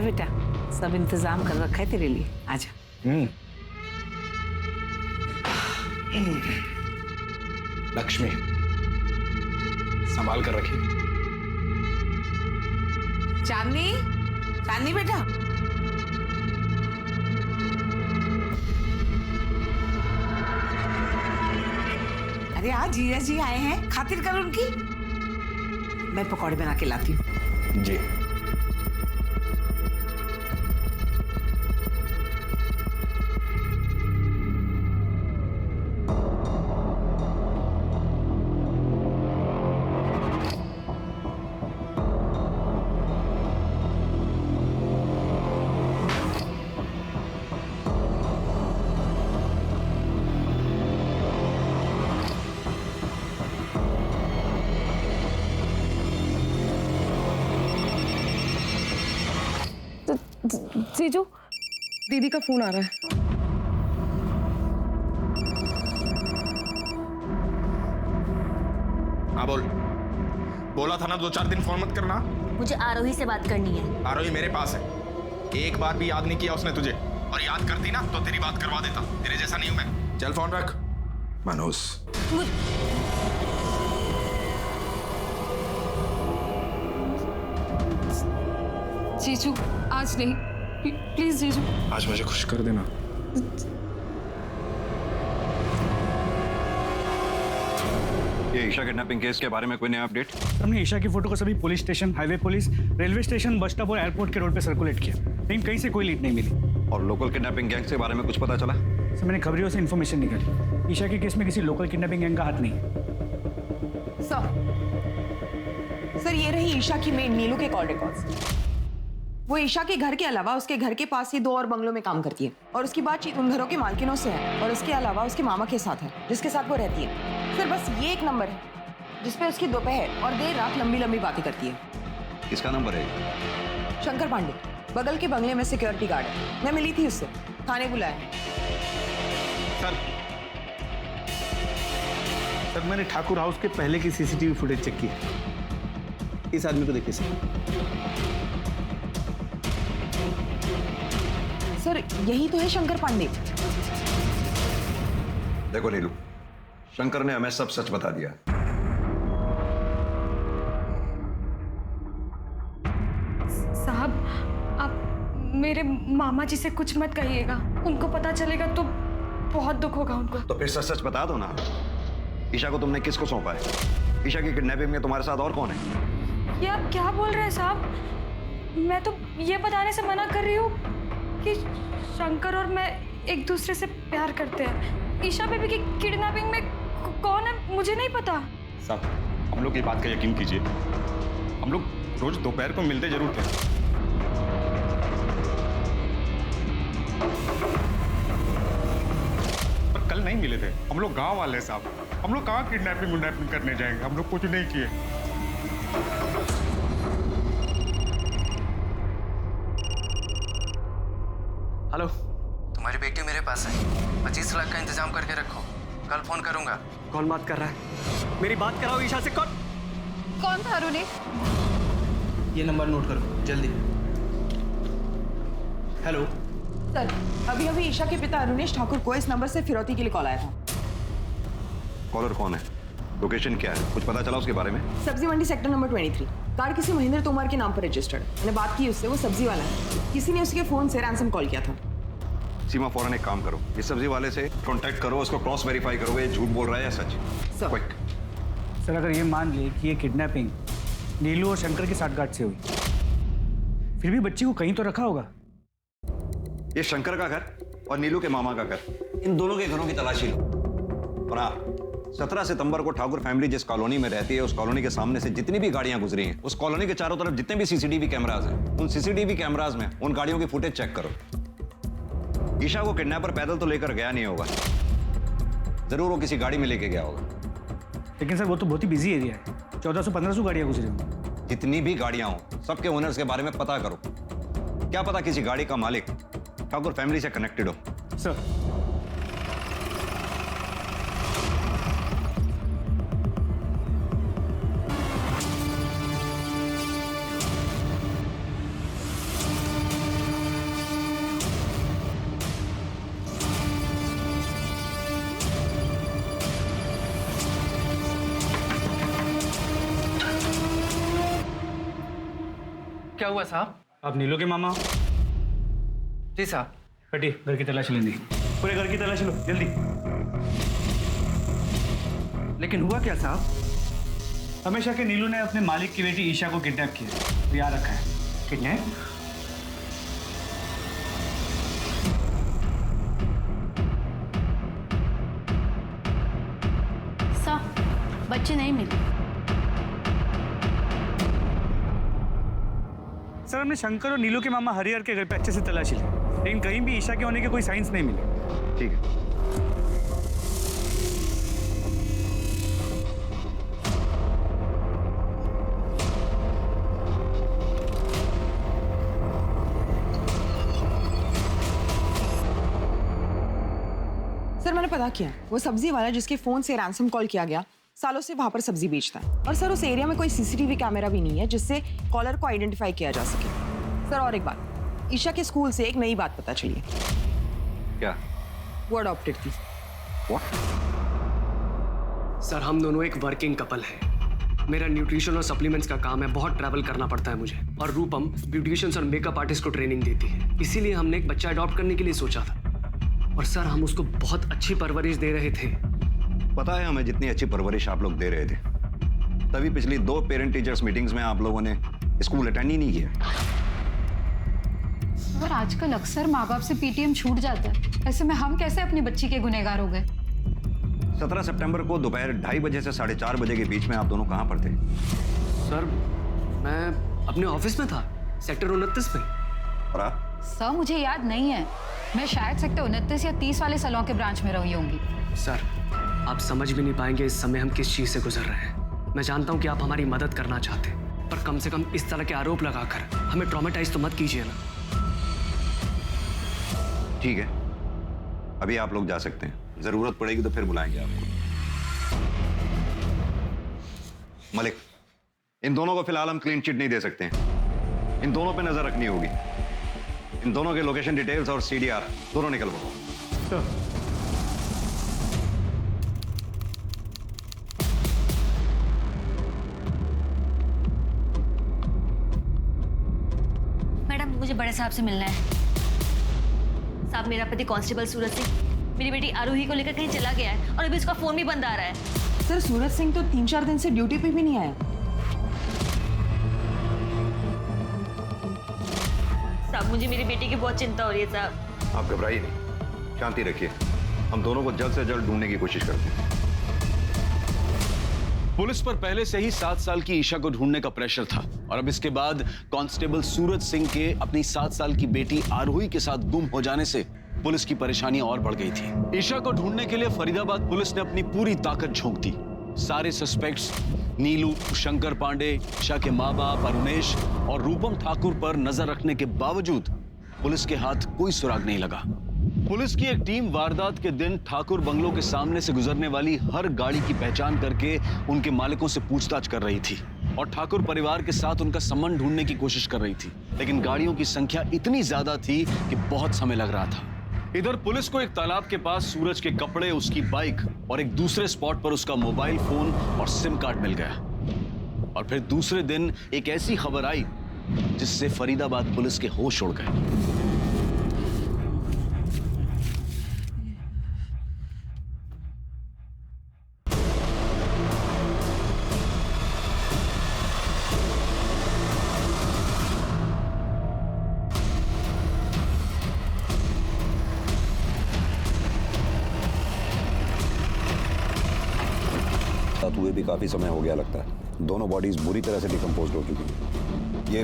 बेटा, सब इंतजाम कर रखा है तेरे लिए, आजा। लक्ष्मी, संभाल कर रखिए। चांदनी, चांदनी बेटा। अरे आज जीजा जी आए हैं, खातिर कर उनकी। मैं पकौड़े बना के लाती हूँ। जी। जीजू, दीदी का फोन आ रहा है। हाँ बोल। बोला था ना 2-4 दिन फोन मत करना। मुझे आरोही से बात करनी है। आरोही मेरे पास है। एक बार भी याद नहीं किया उसने तुझे, और याद करती ना तो तेरी बात करवा देता। तेरे जैसा नहीं हूं मैं। चल फोन रख। मनोज, जीजू, आज नहीं, प्लीज जीजू। आज मुझे खुश कर देना। ये ईशा किडनैपिंग केस के बारे में कोई नया अपडेट? हमने ईशा की फोटो को सभी police station, highway police, railway station, bus stop और एयरपोर्ट के रोड पे सर्कुलेट किया, लेकिन कहीं से कोई लीड नहीं मिली। और लोकल किडनैपिंग गैंग के बारे में कुछ पता चला? सर, मैंने खबरियों से इन्फॉर्मेशन निकाली। ईशा के केस में किसी लोकल किडनैपिंग गैंग का हाथ नहीं है। सर, ये रही ईशा की मेड नीलू के कॉल रिकॉर्ड्स। वो ईशा के घर के अलावा उसके घर के पास ही 2 और बंगलों में काम करती है, और उसकी बातचीत उन घरों के मालकिनों से है, और उसके अलावा उसके मामा के साथ है, जिसके साथ वो रहती है। सर, बस ये एक नंबर है जिसपे उसकी दोपहर और देर रात लंबी लंबी बातें करती है। किसका नंबर है? शंकर पांडे, बगल के बंगले में सिक्योरिटी गार्ड है। मैं मिली थी उससे, थाने बुलाया। सर, मैंने ठाकुर हाउस के पहले की सीसीटीवी फुटेज चेक की है। इस आदमी को देखिए सर, यही तो है शंकर पांडे। देखो नीलू, शंकर ने हमें सब सच बता दिया। साहब, आप मेरे मामा जी से कुछ मत कहिएगा, उनको पता चलेगा तो बहुत दुख होगा उनको। तो फिर सच सच बता दो ना। ईशा को तुमने किसको सौंपा है? ईशा की किडनैपिंग में तुम्हारे साथ और कौन है? ये आप क्या बोल रहे हैं साहब? मैं तो ये बताने से मना कर रही हूँ कि शंकर और मैं एक दूसरे से प्यार करते हैं। ईशा बेबी की किडनैपिंग में कौन है मुझे नहीं पता। साहब, हम लोग ये बात का यकीन कीजिए, हम लोग रोज दोपहर को मिलते जरूर थे। पर कल नहीं मिले थे। हम लोग गांव वाले साहब, हम लोग कहाँ किडनैपिंग करने जाएंगे? हम लोग कुछ नहीं किए। हेलो, तुम्हारी बेटी मेरे पास है। 25 लाख का इंतजाम करके रखो, कल फोन करूंगा। कौन बात कर रहा है? मेरी बात कराओ ईशा से। कौन था अरुणी? ये नंबर नोट करो जल्दी। हेलो सर, अभी अभी ईशा के पिता अरुणेश ठाकुर को इस नंबर से फिरौती के लिए कॉल आया था। कॉलर कौन है? लोकेशन क्या है? कुछ पता चला उसके बारे में? सब्जी मंडी सेक्टर नंबर 23। कार किसी महेंद्र तोमर के नाम पर रजिस्टर्ड। मैंने बात की उससे, वो सब्जी वाला है। किसी ने उसके फोन से रैंसम कॉल किया था। सीमा, फौरन एक काम करो, इस सब्जी वाले से कांटेक्ट करो, उसको क्रॉस वेरीफाई करो, ये झूठ बोल रहा है या सच। क्विक। सर, अगर ये मान लिए कि ये किडनैपिंग नीलू और शंकर की साठगांठ से हुई, फिर भी बच्ची को कहीं तो रखा होगा। ये शंकर का घर और नीलू के मामा का घर, इन दोनों के घरों की तलाशी लो। और हाँ, 17 सितंबर को ठाकुर फैमिली जिस कॉलोनी में रहती है, उस कॉलोनी के सामने से जितनी भी गाड़ियां गुजरी हैं, उस कॉलोनी के चारों तरफ जितने भी सीसीटीवी कैमराज हैं, उन सीसीटीवी कैमराज में उन गाड़ियों की फुटेज चेक करो। ईशा को किडनैपर पैदल तो लेकर गया नहीं होगा, जरूर वो किसी गाड़ी में लेके गया होगा। लेकिन सर, वो तो बहुत ही बिजी एरिया है, 1400-1500 गाड़ियां गुजरी होंगी। जितनी भी गाड़ियां हो, सबके ओनर्स के बारे में पता करो। क्या पता किसी गाड़ी का मालिक ठाकुर फैमिली से कनेक्टेड हो। सर, क्या हुआ साहब? आप नीलू के मामा हो? जी साहब। बेटी घर की तलाशी लेनी, पूरे घर की तलाशी लो जल्दी। लेकिन हुआ क्या साहब? हमेशा के नीलू ने अपने मालिक की बेटी ईशा को किडनैप किया, याद रखा है। किडनैप? साहब बच्चे नहीं मिले। सर हमने शंकर और नीलू के मामा हरिहर के घर पे अच्छे से तलाशी ली, लेकिन कहीं भी ईशा के होने के कोई साइंस नहीं मिले। ठीक है। सर मैंने पता किया, वो सब्जी वाला जिसके फोन से रैंसम कॉल किया गया सालों से वहां पर सब्जी बेचता है। और सर उस एरिया में कोई सीसीटीवी कैमरा भी नहीं है जिससे कॉलर को आइडेंटिफाई किया जा सके। सर और एक बात, ईशा के स्कूल से एक नई बात पता चली है। क्या? वो अडॉप्टेड थी। सर हम दोनों एक वर्किंग कपल है। मेरा न्यूट्रिशन और सप्लीमेंट्स का काम है, बहुत ट्रैवल करना पड़ता है मुझे। और रूपम ब्यूटिशियंस और मेकअप आर्टिस्ट को ट्रेनिंग देती है, इसीलिए हमने एक बच्चा अडॉप्ट करने के लिए सोचा था। और सर हम उसको बहुत अच्छी परवरिश दे रहे थे। पता है हमें जितनी अच्छी परवरिश आप लोग दे रहे थे, तभी पिछली 2 पेरेंट टीचर्स मीटिंग्स में आप लोगों ने स्कूल अटेंड ही नहीं किया। और आजकल अक्सर माँ बाप से पीटीएम छूट जाता है, ऐसे में हम कैसे अपनी बच्ची के गुनहगार हो गए? 17 सितंबर को दोपहर 2:30 बजे से 4:30 बजे के बीच में आप दोनों कहाँ पर थे? सर मैं अपने ऑफिस में था, सेक्टर 29 में। और आप? सर मुझे याद नहीं है, मैं शायद सेक्टर 29 या 30 वाले सलों के ब्रांच में रही होंगी। सर आप समझ भी नहीं पाएंगे इस समय हम किस चीज से गुजर रहे हैं। मैं जानता हूँ कि आप हमारी मदद करना चाहते हैं, पर कम से कम इस तरह के आरोप लगाकर हमें ट्रॉमेटाइज तो मत कीजिए ना। ठीक है, अभी आप लोग जा सकते हैं, जरूरत पड़ेगी तो फिर बुलाएंगे आपको। मलिक, इन दोनों को फिलहाल हम क्लीन चिट नहीं दे सकते हैं, इन दोनों पे नजर रखनी होगी। इन दोनों के लोकेशन डिटेल्स और सीडीआर दोनों निकलवाओ। मैडम मुझे बड़े साहब से मिलना है। साहब मेरा पति कांस्टेबल सूरज सिंह मेरी बेटी आरोही को लेकर कहीं चला गया है और अभी उसका फोन भी बंद आ रहा है। सर सूरज सिंह तो 3-4 दिन से ड्यूटी पे भी नहीं आया। साहब मुझे मेरी बेटी की बहुत चिंता हो रही है साहब। आप घबराइए नहीं, शांति रखिए, हम दोनों को जल्द से जल्द ढूंढने की कोशिश करते हैं। पुलिस पर पहले से ही 7 साल की ईशा को ढूंढने का प्रेशर था और अब इसके बाद कांस्टेबल सूरज सिंह के अपनी 7 साल की बेटी आरोही के साथ गुम हो जाने से पुलिस की परेशानियां और बढ़ गई थी। ईशा को ढूंढने के लिए फरीदाबाद पुलिस ने अपनी पूरी ताकत झोंक दी। सारे सस्पेक्ट्स नीलू, शंकर पांडे, ईशा के माँ बाप अरुणेश और रूपम ठाकुर पर नजर रखने के बावजूद पुलिस के हाथ कोई सुराग नहीं लगा। पुलिस की एक टीम वारदात के दिन ठाकुर बंगलों के सामने से गुजरने वाली हर गाड़ी की पहचान करके उनके मालिकों से पूछताछ कर रही थी और ठाकुर परिवार के साथ उनका संबंध ढूंढने की कोशिश कर रही थी, लेकिन गाड़ियों की संख्या इतनी ज्यादा थी कि बहुत समय लग रहा था। इधर पुलिस को एक तालाब के पास सूरज के कपड़े, उसकी बाइक और एक दूसरे स्पॉट पर उसका मोबाइल फोन और सिम कार्ड मिल गया। और फिर दूसरे दिन एक ऐसी खबर आई जिससे फरीदाबाद पुलिस के होश उड़ गए। हुए भी काफी समय हो गया लगता है। दोनों बॉडीज बुरी तरह से डिकम्पोज हो चुकी हैं। ये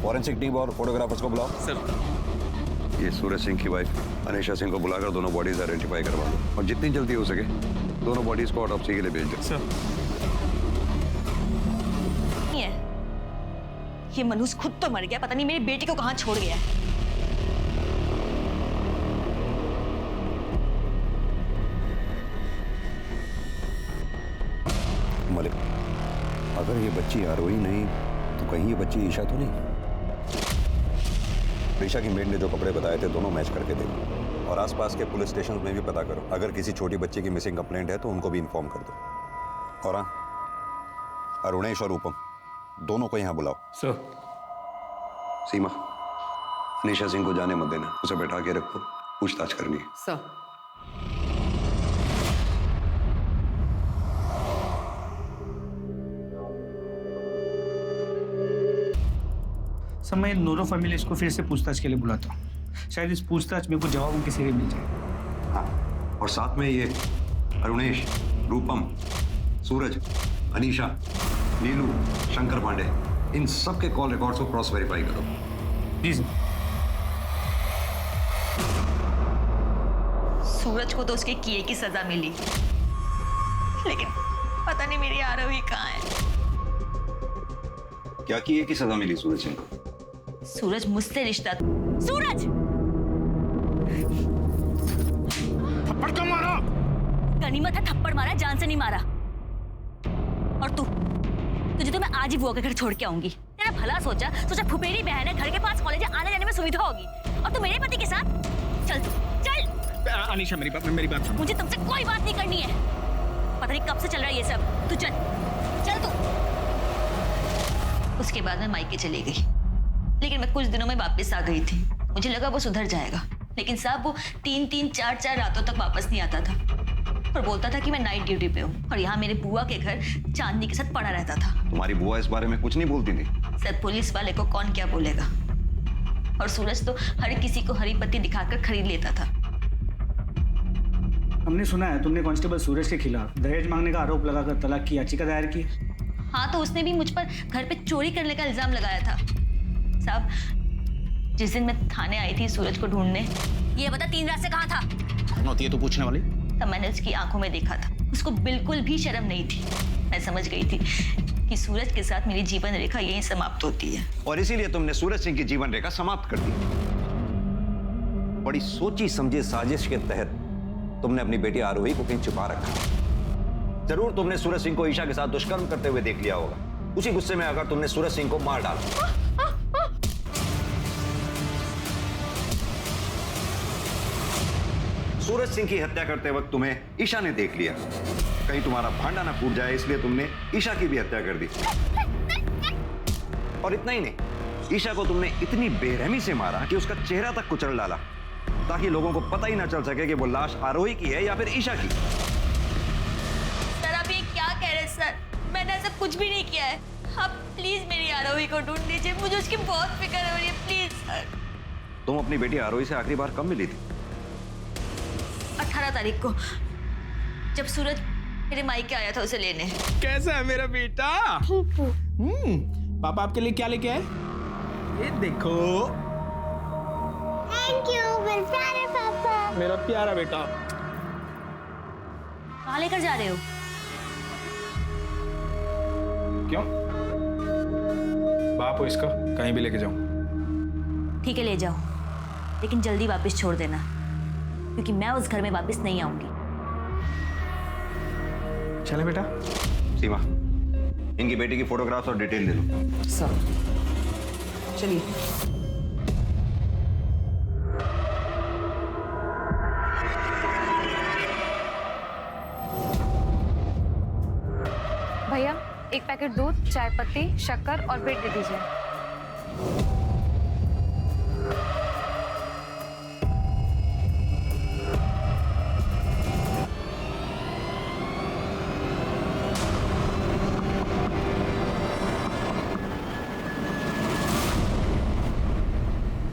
फॉरेंसिक टीम और फोटोग्राफर्स को बुलाओ। सर। ये सूरज सिंह की वाइफ अनीशा सिंह को बुलाकर दोनों बॉडीज आइडेंटिफाई करवा दो और जितनी जल्दी हो सके दोनों बॉडीज को ऑटोप्सी के लिए भेज दो। सर। ये मनुष्य खुद तो मर गया, पता नहीं मेरी बेटी को कहां छोड़ गया। मलिक, अगर ये बच्ची आरोही नहीं तो कहीं ये बच्ची ईशा तो नहीं? ईशा की मेड ने जो कपड़े बताए थे दोनों मैच करके देखो और आसपास के पुलिस स्टेशन में भी पता करो। अगर किसी छोटी बच्ची की मिसिंग कंप्लेंट है तो उनको भी इन्फॉर्म कर दो। और हाँ, अरुणेश और रूपम दोनों को यहाँ बुलाओ। सर। सीमा, निशा सिंह को जाने मत देना, उसे बैठा के रखो, पूछताछ करनी है। सर सब मैं इन दोनों फैमिलीज को फिर से पूछताछ के लिए बुलाता हूँ। शायद इस पूछताछ में कुछ जवाब उनके सिरे मिल जाए। हाँ, और साथ में ये अरुणेश, रूपम, सूरज, अनीशा, नीलू, शंकर पांडे, इन सब के कॉल रिकॉर्ड्स को क्रॉस वेरीफाई करो। जी सर। सूरज को तो उसके किए की सजा मिली, लेकिन पता नहीं मेरी आरोही कहाँ है। क्या किए की सजा मिली सूरज सिंह को? सूरज मुझसे रिश्ता। सूरज! थप्पड़ क्यों मारा? गनीमत है थप्पड़ मारा, जान से नहीं मारा। और तुझे तो मैं आज ही बुआ के घर छोड़ के आऊंगी। तेरा भला सोचा फुफेरी बहन है, घर के पास कॉलेज है, आने जाने में सुविधा होगी। और तू मेरे पति के साथ चल, चल। अनीशा मेरी बात सुन। मुझे तुमसे कोई बात नहीं करनी है। पता नहीं कब से चल रहा है ये सब। तू चल तू। उसके बाद मैं मायके चली गई, लेकिन मैं कुछ दिनों में वापस आ गई थी। मुझे लगा वो सुधर जाएगा, लेकिन साहब वो 3-3, 4-4 रातों तक वापस नहीं आता था और बोलता था कि मैं नाइट ड्यूटी पे हूँ और यहाँ मेरे बुआ के घर चांदनी के साथ पड़ा रहता था। तुम्हारी बुआ इस बारे में कुछ नहीं बोलती थी? सर, पुलिस वाले को कौन क्या बोलेगा। और सूरज तो हर किसी को हरी पत्ती दिखाकर खरीद लेता था। हमने सुना है तुमने कांस्टेबल सूरज के खिलाफ दहेज मांगने का आरोप लगाकर तलाक की याचिका दायर की। हाँ, तो उसने भी मुझ पर घर पे चोरी करने का इल्जाम लगाया था। साहब, जिस दिन मैं थाने आई थी सूरज को ढूंढने, ये बता 3 रात से कहाँ था? कौन होती है तू पूछने वाली? तब मैंने उसकी आंखों में देखा था, उसको बिल्कुल भी शर्म नहीं थी। मैं समझ गई थी कि सूरज के साथ मेरी जीवन रेखा यहीं समाप्त होती है। और इसीलिए तुमने सूरज सिंह की जीवन रेखा समाप्त कर दी। बड़ी सोची समझी साजिश के तहत तुमने अपनी बेटी आरोही को कहीं छुपा रखा। जरूर तुमने सूरज सिंह को ईशा के साथ दुष्कर्म करते हुए देख लिया होगा। उसी गुस्से में अगर तुमने सूरज सिंह को मार डाला। सूरज सिंह की हत्या करते वक्त तुम्हें ईशा ने देख लिया। कहीं तुम्हारा भांडा ना फूट जाए, इसलिए तुमने ईशा की भी हत्या कर दी। और इतना ही नहीं, ईशा को तुमने इतनी बेरहमी से मारा कि उसका चेहरा तक कुचल डाला, ताकि लोगों को पता ही ना चल सके कि वो लाश आरोही की है या फिर ईशा की। सर, आप ये क्या कह रहे हैं सर? मैंने ऐसा कुछ भी नहीं किया है। आप प्लीज मेरी आरोही को ढूंढ लीजिए, मुझे उसकी बहुत फिक्र हो रही है, प्लीज सर। तुम अपनी बेटी आरोही से आखिरी बार कब मिली थी? 18 तारीख को, जब सूरज मेरे मायके आया था उसे लेने। कैसा है मेरा बेटा? पापा आपके लिए क्या लेके आए? ये देखो। थैंक यू मेरे प्यारे पापा। मेरा प्यारा बेटा। कहाँ लेकर जा रहे हो? क्यों? बाप हो इसका, कहीं भी लेके जाऊं। ठीक है, ले जाओ, लेकिन जल्दी वापस छोड़ देना, क्योंकि मैं उस घर में वापस नहीं आऊंगी। चले बेटा। सीमा, इनकी बेटी की फोटोग्राफ्स और डिटेल ले लो। सर चलिए। भैया, एक पैकेट दूध, चाय पत्ती, शक्कर और ब्रेड दे दीजिए।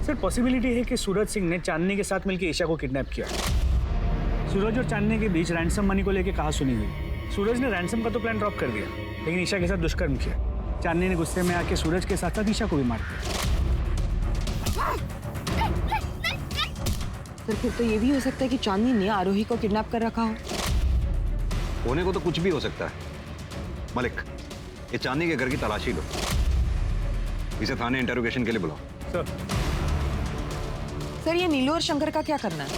सर, पॉसिबिलिटी है कि सूरज सिंह ने चांदनी के साथ मिलकर ईशा को किडनैप किया। सूरज और चांदनी के बीच रैंसम मनी को लेकर कहा सुनी हुई। सूरज ने रैंसम का तो प्लान ड्रॉप कर दिया, लेकिन ईशा के साथ दुष्कर्म किया। चांदनी ने गुस्से में आके सूरज के साथ साथ ईशा को भी मार दिया। सर, फिर तो ये भी हो सकता है कि चांदनी ने आरोही को किडनैप कर रखा हो। होने को तो कुछ भी हो सकता है। मलिक, ये चांदनी के घर की तलाशी लो, इसे थाने इंटरोगेशन के लिए बुलाओ। सर, ये नीलू और शंकर का क्या करना है?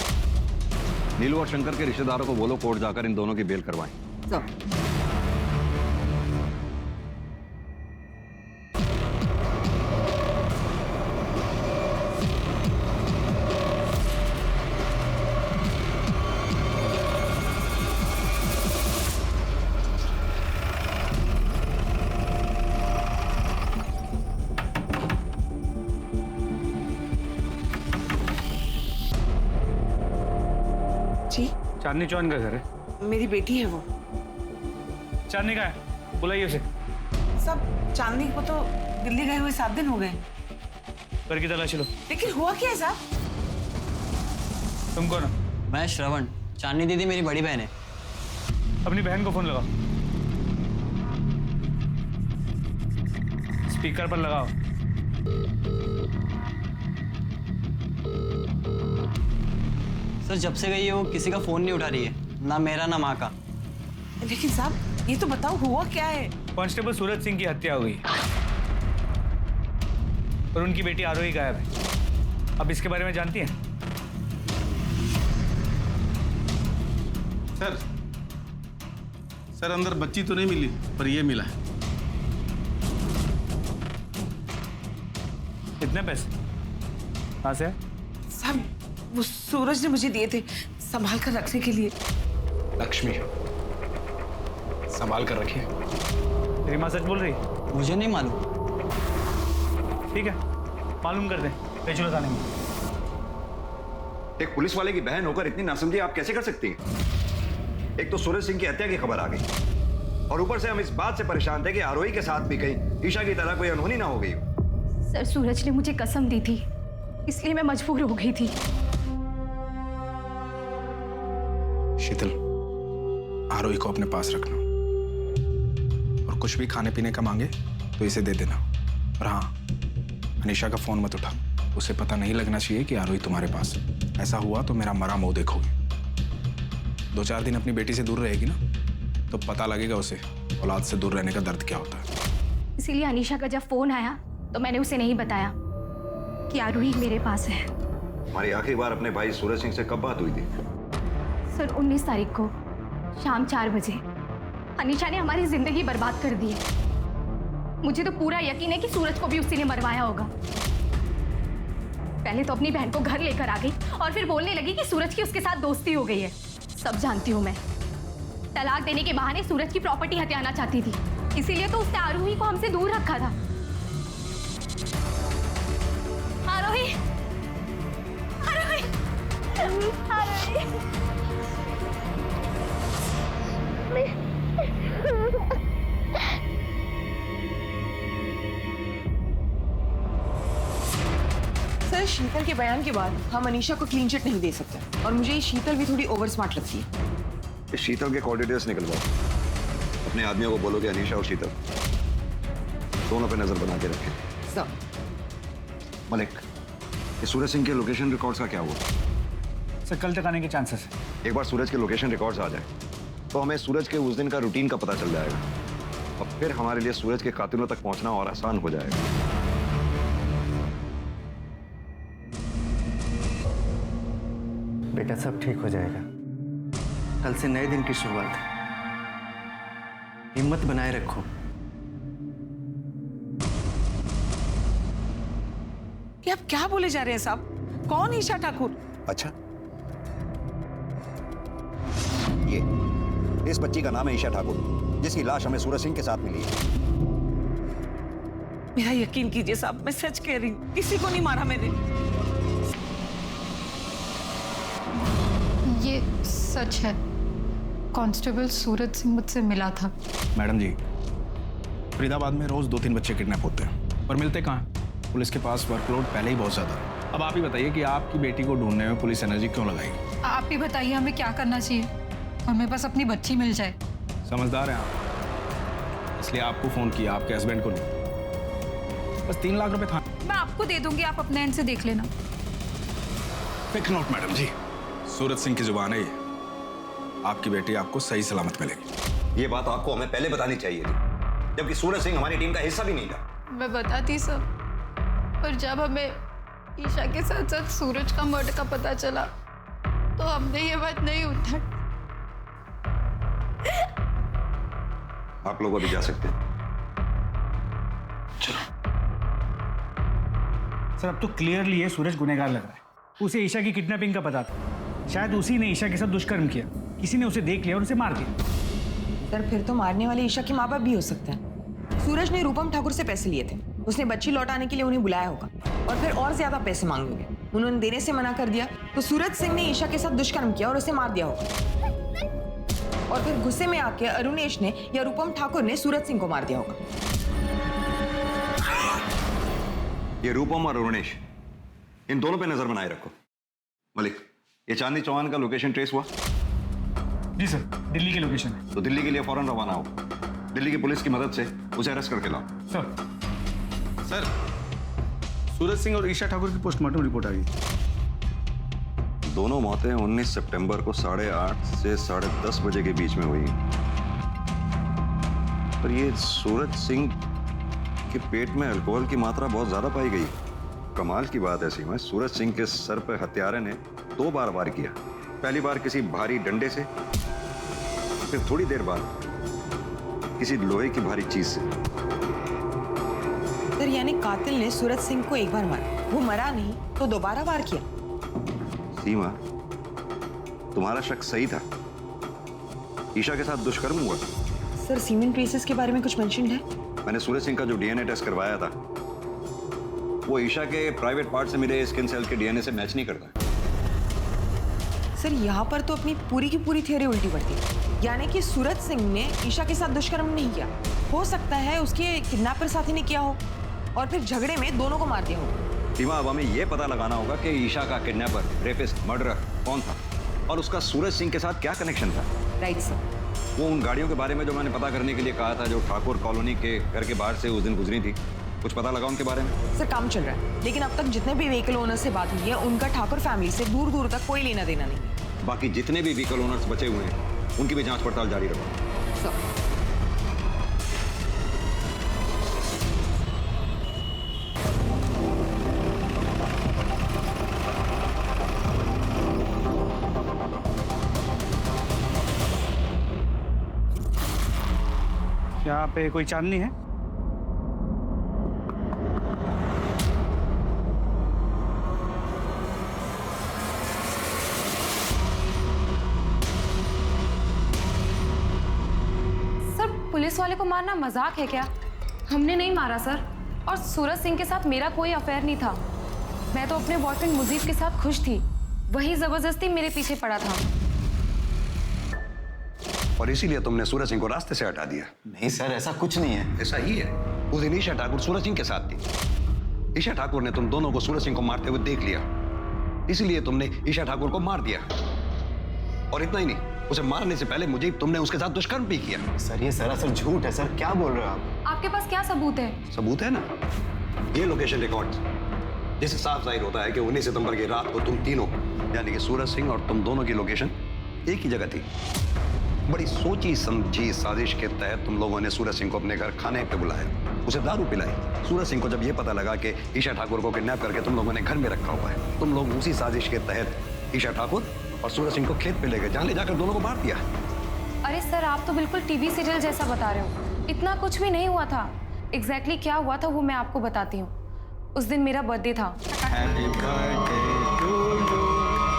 नीलू और शंकर के रिश्तेदारों को बोलो कोर्ट जाकर इन दोनों की बेल करवाएं। सर जी चांदनी चौहान का घर है। मेरी बेटी है वो। चांदनी का है, बुलाइए उसे। सब चांदनी को तो दिल्ली गए हुए 7 दिन हो गए। घर की तलाशी लो। लेकिन हुआ क्या है साहब? तुम कौन हो? मैं श्रवण, चांदनी दीदी मेरी बड़ी बहन है। अपनी बहन को फोन लगाओ, स्पीकर पर लगाओ। सर जब से गई है वो किसी का फोन नहीं उठा रही है, ना मेरा ना माँ का। लेकिन साहब ये तो बताओ हुआ क्या है? कांस्टेबल सूरज सिंह की हत्या हो गई और उनकी बेटी आरोही गायब है। अब इसके बारे में जानती हैं? सर अंदर बच्ची तो नहीं मिली, पर ये मिला है। कितने पैसे? कहाँ से? साहब वो सूरज ने मुझे दिए थे संभाल कर रखने के लिए। लक्ष्मी संभाल कर रखिए। तेरी माँ सच बोल रही है? मुझे नहीं मालूम। ठीक है, मालूम कर दे। ले चलो थाने में। एक पुलिस वाले की बहन होकर इतनी नासमझी आप कैसे कर सकती हैं? एक तो सूरज सिंह की हत्या की खबर आ गई और ऊपर से हम इस बात से परेशान थे कि आरोही के साथ भी कहीं ईशा की तरह कोई अनहोनी ना हो गई। सर सूरज ने मुझे कसम दी थी, इसलिए मैं मजबूर हो गई थी। शीतल, आरोही को अपने पास रखना और कुछ भी खाने पीने का मांगे तो इसे दे देना। और हाँ, अनीशा का फोन मत उठा, उसे पता नहीं लगना चाहिए कि आरोही तुम्हारे पास है। ऐसा हुआ तो मेरा मरा मुंह देखोगे। 2-4 दिन अपनी बेटी से दूर रहेगी ना, तो पता लगेगा उसे औलाद से दूर रहने का दर्द क्या होता है। इसीलिए अनीशा का जब फोन आया तो मैंने उसे नहीं बताया कि आरोही मेरे पास है। हमारी आखिरी बार अपने भाई सूरज सिंह से कब बात हुई थी? सर 19 तारीख को शाम 4 बजे। अनीशा ने हमारी जिंदगी बर्बाद कर दी है। मुझे तो पूरा यकीन है कि सूरज को भी उसी ने मरवाया होगा। पहले तो अपनी बहन को घर लेकर आ गई और फिर बोलने लगी कि सूरज की उसके साथ दोस्ती हो गई है। सब जानती हूँ मैं। तलाक देने के बहाने सूरज की प्रॉपर्टी हथियाना चाहती थी, इसीलिए तो उसने आरोही को हमसे दूर रखा था। आरोही, आरोही, आरोही। सर शीतल के बयान के बाद हम अनीशा को क्लीन चिट नहीं दे सकते और मुझे ये शीतल भी थोड़ी ओवर स्मार्ट लगती है। इस शीतल के कॉल डिटेल्स निकलवाओ। अपने आदमियों को बोलो कि अनीशा और शीतल दोनों पे नजर बना के रखें। सर मलिक, ये सूरज सिंह के लोकेशन रिकॉर्ड्स का क्या हुआ? सर कल तक आने के चांसेस है। एक बार सूरज के लोकेशन रिकॉर्ड्स आ जाए तो हमें सूरज के उस दिन का रूटीन का पता चल जाएगा और फिर हमारे लिए सूरज के कातिलों तक पहुंचना और आसान हो जाएगा। बेटा सब ठीक हो जाएगा। कल से नए दिन की शुरुआत है, हिम्मत बनाए रखो। ये आप क्या बोले जा रहे हैं साहब? कौन ईशा ठाकुर? अच्छा, ये इस बच्ची का नाम है ईशा ठाकुर, जिसकी लाश हमें सूरज सिंह के साथ मिली है। मेरा यकीन कीजिए साहब, मैं सच कह रही हूँ, किसी को नहीं मारा मैंने। ये सच है। कांस्टेबल सूरज सिंह मुझसे मिला था। मैडम जी, फरीदाबाद में रोज 2-3 बच्चे किडनैप होते हैं, पर मिलते कहाँ? पुलिस के पास वर्कलोड पहले ही बहुत ज्यादा है। अब आप ही बताइए कि आपकी बेटी को ढूंढने में पुलिस एनर्जी क्यों लगाएगी? आप ही बताइए हमें क्या करना चाहिए? हमें बस अपनी बच्ची मिल जाए। समझदार हैं आप, इसलिए आपको फोन किया, आपके हस्बैंड को नहीं। बस 3 लाख रुपए था। मैं आपको दे दूंगी, आप अपने एंड से देख लेना। टेक नोट मैडम जी, सूरज सिंह की जुबान है ये। आपकी बेटी आपको सही सलामत मिलेगी। ये बात आपको हमें पहले बतानी चाहिए थी, जबकि सूरज सिंह हमारी टीम का हिस्सा भी नहीं था। मैं बताती सब, पर जब हमें ईशा के साथ साथ सूरज का मर्डर का पता चला तो हमने ये बात नहीं उठाई। आप लोग अभी जा सकते हैं। सर अब तो क्लियरली ये सूरज गुनहगार लग रहा है। उसे ईशा की किडनैपिंग का पता था। शायद उसी ने ईशा के साथ दुष्कर्म किया, किसी ने उसे देख लिया और उसे मार दिया। सर फिर तो मारने वाले ईशा के माँ बाप भी हो सकते हैं। सूरज ने रूपम ठाकुर से पैसे लिए थे, उसने बच्ची लौटाने के लिए उन्हें बुलाया होगा और फिर और ज्यादा पैसे मांगे होंगे। उन्होंने देने से मना कर दिया तो सूरज सिंह ने ईशा के साथ दुष्कर्म किया और उसे मार दिया होगा। और फिर गुस्से में आके अरुणेश ने या रूपम ठाकुर ने सूरज सिंह को मार दिया होगा। ये रूपम और अरुणेश, इन दोनों पे नजर बनाए रखो। मलिक, ये चांदनी चौहान का लोकेशन ट्रेस हुआ? जी सर, दिल्ली की लोकेशन है। तो दिल्ली के लिए फौरन रवाना हो। दिल्ली की पुलिस की मदद से उसे अरेस्ट करके लाओ। सर, सूरज सिंह और ईशा ठाकुर की पोस्टमार्टम रिपोर्ट आ गई। दोनों मौतें 19 सितंबर को 8:30 से 10:30 बजे के बीच में हुई। पर ये सूरज सिंह के पेट में अल्कोहल की मात्रा बहुत ज्यादा पाई गई। कमाल की बात है सीमा, सूरज सिंह के सर पर हत्यारे ने 2 बार वार किया। पहली बार किसी भारी डंडे से, फिर थोड़ी देर बाद किसी लोहे की भारी चीज से। सर यानी कातिल ने सूरज सिंह को एक बार मारा, वो मरा नहीं तो दोबारा वार किया। सीमा, तुम्हारा शक सही था। ईशा के साथ दुष्कर्म हुआ। सर सीमेन ट्रेसेस के बारे में कुछ मेंशन है? मैंने सूरज सिंह का जो डीएनए टेस्ट करवाया था वो ईशा के प्राइवेट पार्ट से मिले स्किन सेल के डीएनए से मैच नहीं करता। सर यहाँ पर तो अपनी पूरी की पूरी थ्योरी उल्टी पड़ती है। यानी कि सूरज सिंह ने ईशा के साथ दुष्कर्म नहीं किया, हो सकता है उसके किडनैपर साथी ने किया हो और फिर झगड़े में दोनों को मार दिया हो। सीमा, अब हमें यह पता लगाना होगा कि ईशा का किडनैपर, रेपिस्ट, मर्डरर कौन था और उसका सूरज सिंह के साथ क्या कनेक्शन था। Right sir. वो उन गाड़ियों के बारे में जो मैंने पता करने के लिए कहा था, जो ठाकुर कॉलोनी के घर के बाहर से उस दिन गुजरी थी, कुछ पता लगा उनके बारे में? सर काम चल रहा है, लेकिन अब तक जितने भी व्हीकल ओनर से बात हुई है उनका ठाकुर फैमिली से दूर दूर तक कोई लेना देना नहीं है। बाकी जितने भी व्हीकल ओनर्स बचे हुए हैं उनकी भी जांच पड़ताल जारी रखो। सर यहाँ पे कोई चांदनी है? सर पुलिस वाले को मारना मजाक है क्या? हमने नहीं मारा सर, और सूरज सिंह के साथ मेरा कोई अफेयर नहीं था। मैं तो अपने बॉयफ्रेंड मुजीब के साथ खुश थी, वही जबरदस्ती मेरे पीछे पड़ा था। और इसीलिए तुमने सूरज सिंह को रास्ते से हटा दिया? नहीं सर, ऐसा कुछ नहीं है। ऐसा ही है। उस दिन ईशा ठाकुर सूरज सिंह के साथ थी। ईशा ठाकुर ने तुम दोनों को सूरज सिंह को मारते हुए देख लिया, इसलिए तुमने ईशा ठाकुर को मार दिया। और इतना ही नहीं, उसे मारने से पहले मुझे तुमने उसके साथ दुष्कर्म भी किया। सर ये सरासर झूठ है। सर क्या बोल रहे हो आप? आपके पास क्या सबूत है? सबूत है ना, ये लोकेशन रिकॉर्ड्स, जिससे साफ जाहिर होता है कि 19 सितंबर की रात को तुम तीनों यानी कि सूरज सिंह और तुम दोनों की लोकेशन एक ही जगह थी। बड़ी सोची समझी साजिश के तहत तुम लोगों ने सूरज सिंह को अपने घर खाने पे बुलाया, उसे दारू पिलाई। सूरज सिंह को जब ये पता लगा कि ईशा ठाकुर को किडनैप करके तुम लोगों ने घर में रखा हुआ है, तुम लोग उसी साजिश के तहत ईशा ठाकुर और सूरज सिंह को खेत पे ले गए, जहाँ ले जाकर दोनों को मार दिया। अरे सर आप तो बिल्कुल टीवी सीरियल जैसा बता रहे हो। इतना कुछ भी नहीं हुआ था। एग्जैक्टली क्या हुआ था वो मैं आपको बताती हूँ। उस दिन मेरा बर्थडे था। Happy birthday to you,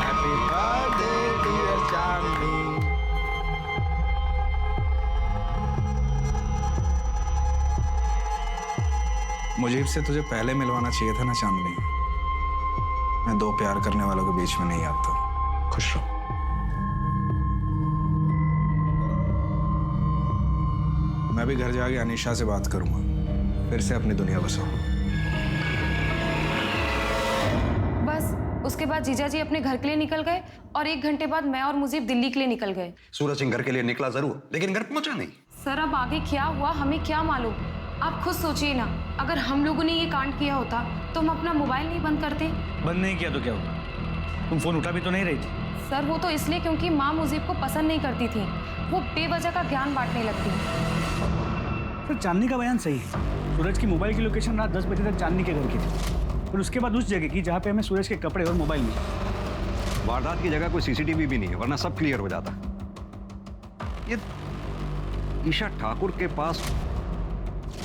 happy birthday dear Chandni. मुझे से तुझे पहले मिलवाना चाहिए था ना चांदनी। मैं दो प्यार करने वालों के बीच में नहीं आता। खुश रहो। मैं भी घर जाके अनीशा से बात करूंगा, फिर से अपनी दुनिया बसाऊं। बस उसके बाद जीजा जी अपने घर के लिए निकल गए और 1 घंटे बाद मैं और मुजीब दिल्ली के लिए निकल गए। सूरज सिंह घर के लिए निकला जरूर, लेकिन घर पहुंचा नहीं। सर अब आगे क्या हुआ हमें क्या मालूम। आप खुद सोचिए ना, अगर हम लोगों ने ये कांड किया होता तो हम अपना मोबाइल नहीं बंद करते। बंद नहीं किया तो क्या होगा? तुम फोन उठा भी तो नहीं रही थी। सर वो तो इसलिए क्योंकि माँ मुजीब को पसंद नहीं करती थी, वो बेवजह का ज्ञान बांटने लगती। सर चांदनी का बयान सही है। सूरज की मोबाइल की लोकेशन रात 10 बजे तक चांदनी के घर की थी, और उसके बाद उस जगह की जहाँ पे हमें सूरज के कपड़े और मोबाइल मिले। वारदात की जगह कोई सीसीटीवी भी नहीं है, वरना सब क्लियर हो जाता। ये ईशा ठाकुर के पास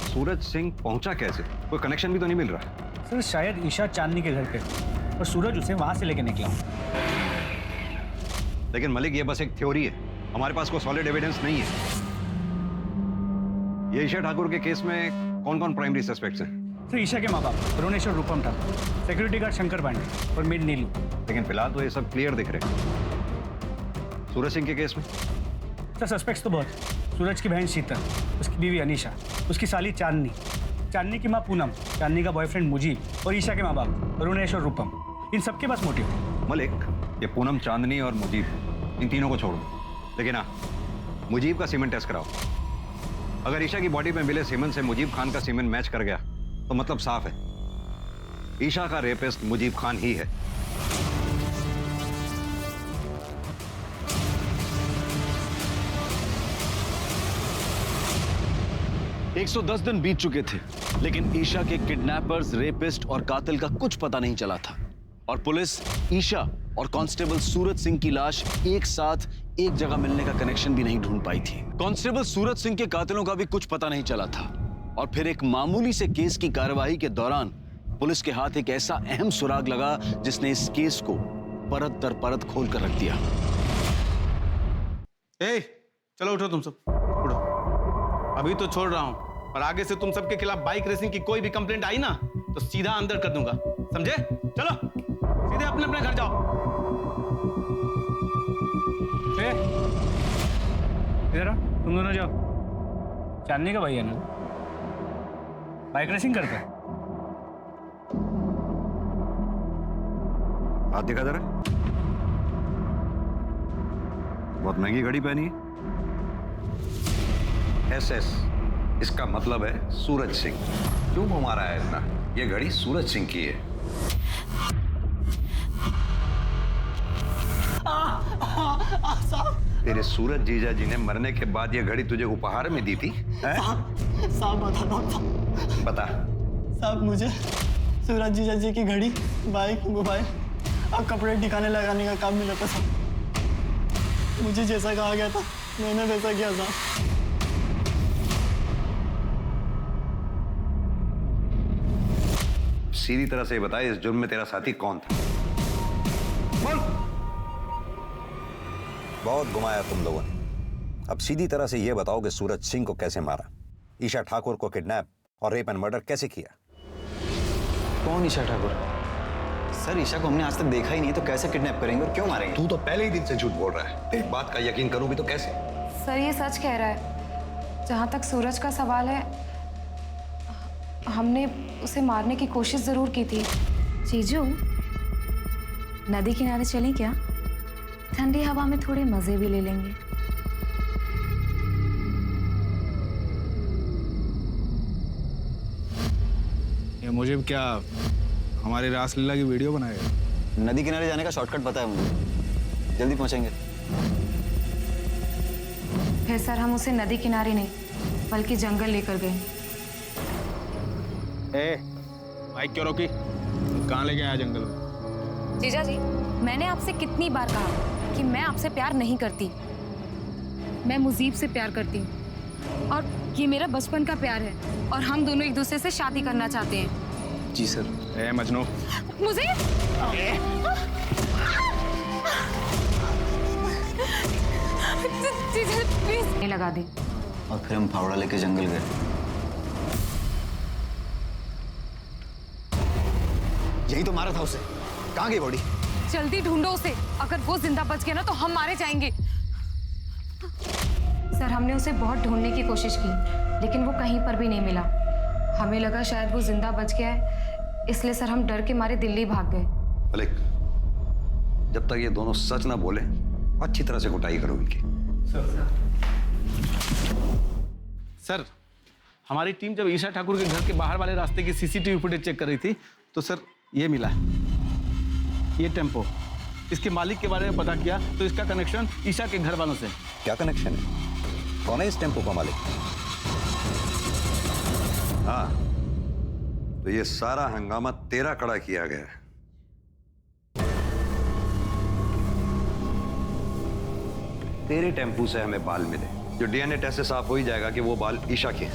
सूरज सिंह पहुंचा कैसे? कोई कनेक्शन भी तो नहीं मिल रहा। सर शायद ईशा चांदनी के घर पे और सूरज उसे वहां से लेके निकला। लेकिन मलिक ये बस एक थ्योरी है, हमारे पास कोई सॉलिड एविडेंस नहीं है। ये ईशा ठाकुर के केस में कौन कौन प्राइमरी सस्पेक्ट्स हैं? सर ईशा के माँ बाप अरुणेश और रूपम ठाकुर, सिक्योरिटी गार्ड शंकर पांडे और मेड नीलू। लेकिन फिलहाल तो ये सब क्लियर दिख रहे हैं। सूरज सिंह के केस में सर सस्पेक्ट्स तो बहुत। सूरज की बहन शीतल, उसकी बीवी अनीशा, उसकी साली चांदनी, चांदनी की माँ पूनम, चांदनी का बॉयफ्रेंड मुजीब और ईशा के माँ बाप अरुणेश और रूपम, इन सबके पास मोटिव है। मलिक, ये पूनम, चांदनी और मुजीब, इन तीनों को छोड़ दो। लेकिन हाँ, मुजीब का सीमेंट टेस्ट कराओ। अगर ईशा की बॉडी में मिले सीमेंट से मुजीब खान का सीमेंट मैच कर गया तो मतलब साफ है, ईशा का रेपिस्ट मुजीब खान ही है। 110 दिन बीत चुके थे, लेकिन ईशा के किडनैपर्स, रेपिस्ट और कातिल का कुछ पता नहीं चला था और पुलिस ईशा और कांस्टेबल सूरज सिंह की लाश एक साथ एक जगह मिलने का कनेक्शन भी नहीं ढूंढ पाई थी। कांस्टेबल सूरज सिंह के कातिलों का भी कुछ पता नहीं चला था और फिर एक मामूली से केस की कार्यवाही के दौरान पुलिस के हाथ एक ऐसा अहम सुराग लगा जिसने इस केस को परत दर परत खोल कर रख दिया। चलो उठो तुम सब, उठो। अभी तो छोड़ रहा हूं और आगे से तुम सबके खिलाफ बाइक रेसिंग की कोई भी कंप्लेंट आई ना तो सीधा अंदर कर दूंगा, समझे? चलो सीधे अपने अपने घर जाओ। इधर आओ, तुम दोनों जाओ। चांदनी का भाई है ना, बाइक रेसिंग करता है। हाथ दिखा जरा। बहुत महंगी घड़ी पहनी है। SS, इसका मतलब है सूरज सिंह। क्यों घुमा रहा है इतना? ये घड़ी सूरज सिंह की है। तेरे सूरज जीजा जी ने मरने के बाद ये घड़ी तुझे उपहार में दी थी? साहब बता। बता। साहब मुझे सूरज जीजा जी की घड़ी, बाइक, मोबाइल और कपड़े ठिकाने लगाने का काम मिला था साहब। मुझे जैसा कहा गया था मैंने वैसा किया साहब। सीधी तरह से बताए, इस जुर्म में तेरा साथी कौन था? बोल। बहुत घुमाया तुम लोगों ने। अब सीधी तरह से यह बताओ कि सूरज सिंह को कैसे मारा, ईशा ठाकुर को किडनैप और रेप एंड मर्डर कैसे किया? कौन ईशा ठाकुर? सर ईशा को हमने आज तक देखा ही नहीं, तो कैसे किडनैप करेंगे और क्यों मारेंगे? तू तो पहले ही दिन से झूठ बोल रहा है। एक बात का यकीन करूं भी तो कैसे? सर ये सच कह रहा है। जहाँ तक सूरज का सवाल है, हमने उसे मारने की कोशिश जरूर की थी। जीजू, नदी किनारे चलें क्या? ठंडी हवा में थोड़े मजे भी ले लेंगे। ये मुझे क्या हमारी रासलीला की वीडियो बनाएगा? नदी किनारे जाने का शॉर्टकट पता है मुझे, जल्दी पहुंचेंगे। फिर सर हम उसे नदी किनारे नहीं बल्कि जंगल लेकर गए। बाइक क्यों रोकी? कहाँ लेके आया जंगल में? जीजा जी, मैंने आपसे कितनी बार कहा कि मैं आपसे प्यार नहीं करती। मैं मुजीब से प्यार करती हूँ और ये मेरा बचपन का प्यार है और हम दोनों एक दूसरे से शादी करना चाहते हैं। जी सर। मजनू, मुझे जीजा प्लीज लगा दे। और फिर हम फावड़ा लेके जंगल गए। यही तो मारा था उसे। कहाँ गई बॉडी? जल्दी ढूंढो उसे। अगर वो जिंदा बच गया ना तो हम मारे जाएंगे। सर हमने उसे बहुत ढूंढने की कोशिश की लेकिन वो कहीं पर भी नहीं मिला। हमें लगा शायद वो जिंदा बच गया है, इसलिए सर हम डर के मारे दिल्ली भाग गए। मलिक, जब तक ये दोनों सच ना बोले अच्छी तरह से कुटाई करो इनकी। सर हमारी टीम जब ईशा ठाकुर के घर के बाहर वाले रास्ते की CCTV फुटेज चेक कर रही थी तो सर ये मिला, ये टेम्पो। इसके मालिक के बारे में पता किया तो इसका कनेक्शन ईशा के घर वालों से। क्या कनेक्शन है? कौन है इस टेम्पो का मालिक? हाँ, तो ये सारा हंगामा तेरा खड़ा किया गया है। तेरे टेम्पो से हमें बाल मिले, जो DNA टेस्ट से साफ हो ही जाएगा कि वो बाल ईशा के हैं।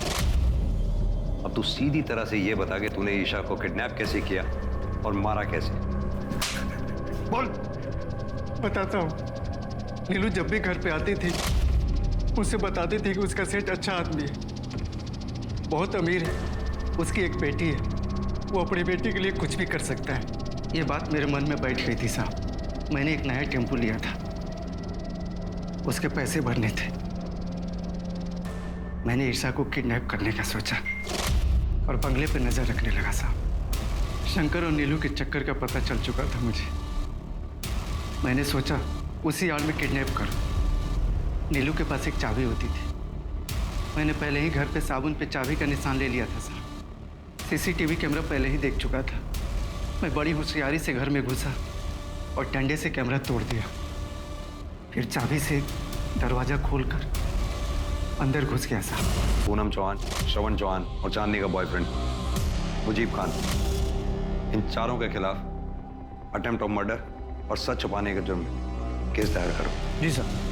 अब तू सीधी तरह से ये बता कि तूने ईशा को किडनैप कैसे किया और मारा कैसे? बोल। बताता हूँ। नीलू जब भी घर पे आती थी मुझसे बताती थी कि उसका सेठ अच्छा आदमी है, बहुत अमीर है, उसकी एक बेटी है। वो अपनी बेटी के लिए कुछ भी कर सकता है, ये बात मेरे मन में बैठ गई थी साहब। मैंने एक नया टेम्पो लिया था, उसके पैसे भरने थे। मैंने ईशा को किडनैप करने का सोचा और बंगले पे नजर रखने लगा साहब। शंकर और नीलू के चक्कर का पता चल चुका था मुझे। मैंने सोचा उसी आड़ में किडनैप करूं। नीलू के पास एक चाबी होती थी, मैंने पहले ही घर पे साबुन पे चाबी का निशान ले लिया था साहब। सीसीटीवी कैमरा पहले ही देख चुका था। मैं बड़ी होशियारी से घर में घुसा और डंडे से कैमरा तोड़ दिया, फिर चाबी से दरवाजा खोलकर अंदर घुस गया साहब। पूनम चौहान, श्रवण चौहान और चांदनी का बॉयफ्रेंड मुजीब खान, इन चारों के खिलाफ अटेम्प्ट ऑफ मर्डर और सच छुपाने के जुर्म में केस दायर करो। जी सर।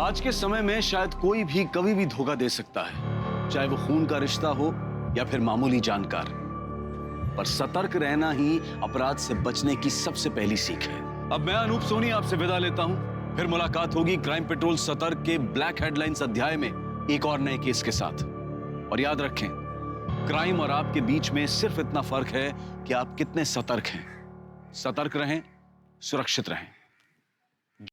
आज के समय में शायद कोई भी कभी भी धोखा दे सकता है, चाहे वो खून का रिश्ता हो या फिर मामूली जानकार, पर सतर्क रहना ही अपराध से बचने की सबसे पहली सीख है। अब मैं अनूप सोनी आपसे विदा लेता हूं, फिर मुलाकात होगी क्राइम पेट्रोल सतर्क के ब्लैक हेडलाइंस अध्याय में एक और नए केस के साथ। और याद रखें, क्राइम और आपके बीच में सिर्फ इतना फर्क है कि आप कितने सतर्क हैं। सतर्क रहें, सुरक्षित रहें।